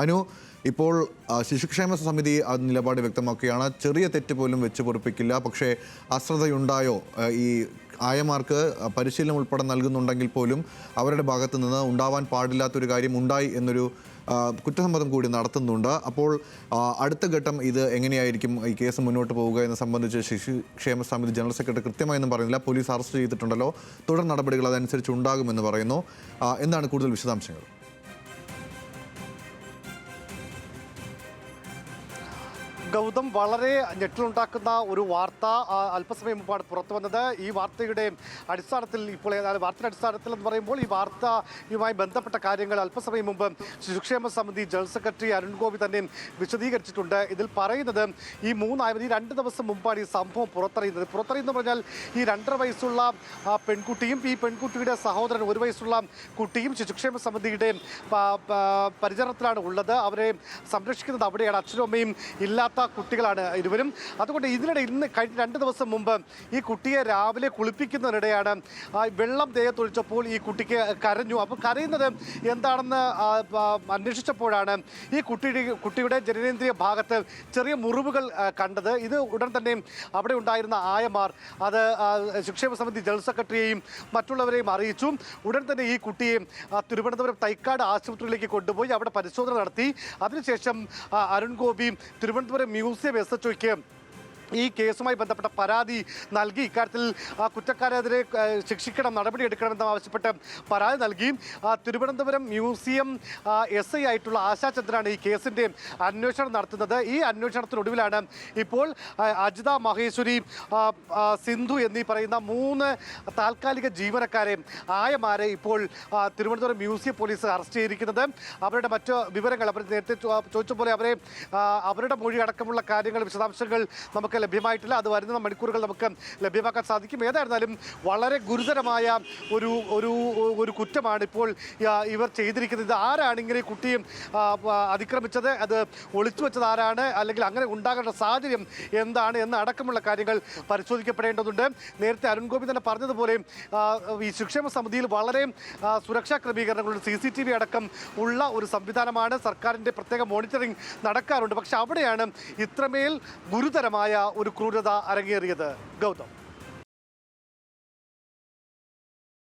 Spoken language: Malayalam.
അനു, ഇപ്പോൾ ശിശുക്ഷേമ സമിതി നിലപാട് വ്യക്തമാക്കുകയാണ്. ചെറിയ തെറ്റ് പോലും വെച്ച് പൊറുപ്പിക്കില്ല. പക്ഷേ അശ്രദ്ധയുണ്ടായോ, ഈ ആയമാർക്ക് പരിശീലനം ഉൾപ്പെടെ നൽകുന്നുണ്ടെങ്കിൽ പോലും അവരുടെ ഭാഗത്തു നിന്ന് ഉണ്ടാവാൻ പാടില്ലാത്തൊരു കാര്യം ഉണ്ടായി എന്നൊരു കുറ്റസമ്മതം കൂടി നടത്തുന്നുണ്ട്. അപ്പോൾ അടുത്ത ഘട്ടം ഇത് എങ്ങനെയായിരിക്കും ഈ കേസ് മുന്നോട്ട് പോവുക എന്ന് സംബന്ധിച്ച് ശിശുക്ഷേമ സമിതി ജനറൽ സെക്രട്ടറി കൃത്യമായൊന്നും പറയുന്നില്ല. പോലീസ് അറസ്റ്റ് ചെയ്തിട്ടുണ്ടല്ലോ, തുടർ നടപടികൾ അതനുസരിച്ച് ഉണ്ടാകുമെന്ന് പറയുന്നു. എന്താണ് കൂടുതൽ വിശദാംശങ്ങൾ? ഗൗതം, വളരെ ഞെട്ടലുണ്ടാക്കുന്ന ഒരു വാർത്ത അല്പസമയം മുമ്പാണ് പുറത്തു വന്നത്. ഈ വാർത്തയുടെ അടിസ്ഥാനത്തിൽ വാർത്തയുടെ അടിസ്ഥാനത്തിൽ എന്ന് പറയുമ്പോൾ ഈ വാർത്തയുമായി ബന്ധപ്പെട്ട കാര്യങ്ങൾ അല്പസമയം മുമ്പ് ശിശുക്ഷേമ സമിതി ജനറൽ സെക്രട്ടറി അരുൺ ഗോപി തന്നെ വിശദീകരിച്ചിട്ടുണ്ട്. ഇതിൽ പറയുന്നത് ഈ 2 ദിവസം മുമ്പാണ് ഈ സംഭവം പുറത്തറിയുന്നത് പറഞ്ഞാൽ ഈ 2.5 വയസ്സുള്ള പെൺകുട്ടിയും ഈ പെൺകുട്ടിയുടെ സഹോദരൻ 1 വയസ്സുള്ള കുട്ടിയും ശിശുക്ഷേമ സമിതിയുടെ പരിചരണത്തിലാണ് ഉള്ളത്. അവരെ സംരക്ഷിക്കുന്നത് അവിടെയാണ്. അച്ഛനും അമ്മയും ഇല്ലാത്ത കുട്ടികളാണ് ഇരുവരും. അതുകൊണ്ട് ഇന്ന് കഴിഞ്ഞ 2 ദിവസം മുമ്പ് ഈ കുട്ടിയെ രാവിലെ കുളിപ്പിക്കുന്നതിനിടെയാണ് വെള്ളം ദേഹത്തൊഴിച്ചപ്പോൾ ഈ കുട്ടിക്ക് കരഞ്ഞു. അപ്പോൾ കരയുന്നത് എന്താണെന്ന് അന്വേഷിച്ചപ്പോഴാണ് ഈ കുട്ടിയുടെ ജനനേന്ദ്രിയ ഭാഗത്ത് ചെറിയ മുറിവുകൾ കണ്ടത്. ഇത് ഉടൻ തന്നെ അവിടെ ഉണ്ടായിരുന്ന ആയമാർ അത് ശിക്ഷേമ സമിതി ജനറൽ സെക്രട്ടറിയെയും മറ്റുള്ളവരെയും അറിയിച്ചു. ഉടൻ തന്നെ ഈ കുട്ടിയെ തിരുവനന്തപുരം തൈക്കാട് ആശുപത്രിയിലേക്ക് കൊണ്ടുപോയി അവിടെ പരിശോധന നടത്തി. അതിനുശേഷം അരുൺ ഗോപി തിരുവനന്തപുരം മ്യൂസിയം SHOയ്ക്ക് ഈ കേസുമായി ബന്ധപ്പെട്ട പരാതി നൽകി. ഇക്കാര്യത്തിൽ കുറ്റക്കാരെതിരെ ശിക്ഷിക്കണം, നടപടിയെടുക്കണമെന്ന് ആവശ്യപ്പെട്ട് പരാതി നൽകി. തിരുവനന്തപുരം മ്യൂസിയം SI ആയിട്ടുള്ള ആശാചന്ദ്രനാണ് ഈ കേസിൻ്റെ അന്വേഷണം നടത്തുന്നത്. ഈ അന്വേഷണത്തിനൊടുവിലാണ് ഇപ്പോൾ അജിത മഹേശ്വരി, സിന്ധു എന്നീ പറയുന്ന 3 താൽക്കാലിക ജീവനക്കാരെ ആയമാരെ ഇപ്പോൾ തിരുവനന്തപുരം മ്യൂസിയം പോലീസ് അറസ്റ്റ് ചെയ്തിരിക്കുന്നത്. അവരുടെ മറ്റ് വിവരങ്ങൾ അവർ നേരത്തെ ചോദിച്ച പോലെ അവരുടെ മൊഴി അടക്കമുള്ള കാര്യങ്ങൾ, വിശദാംശങ്ങൾ നമുക്ക് ലഭ്യമായിട്ടില്ല. അത് വരുന്ന മണിക്കൂറുകൾ നമുക്ക് ലഭ്യമാക്കാൻ സാധിക്കും. ഏതായിരുന്നാലും വളരെ ഗുരുതരമായ ഒരു കുറ്റമാണ് ഇപ്പോൾ ഇവർ ചെയ്തിരിക്കുന്നത്. ആരാണ് ഇങ്ങനെ കുട്ടിയെ അതിക്രമിച്ചത്, അത് ഒളിച്ചു വെച്ചത് ആരാണ്, അല്ലെങ്കിൽ അങ്ങനെ ഉണ്ടാകേണ്ട സാഹചര്യം എന്താണ് എന്ന് അടക്കമുള്ള കാര്യങ്ങൾ പരിശോധിക്കപ്പെടേണ്ടതുണ്ട്. നേരത്തെ അരുൺ ഗോപി തന്നെ പറഞ്ഞതുപോലെ ഈ ശിക്ഷേമ സമിതിയിൽ വളരെ സുരക്ഷാ ക്രമീകരണങ്ങളുണ്ട്. CCTV അടക്കം ഉള്ള ഒരു സംവിധാനമാണ്. സർക്കാരിൻ്റെ പ്രത്യേക മോണിറ്ററിംഗ് നടക്കാറുണ്ട്. പക്ഷെ അവിടെയാണ് ഇത്രമേൽ ഗുരുതരമായ ഒരു ക്രൂരത അരങ്ങേറിയത്. ഗൗതം.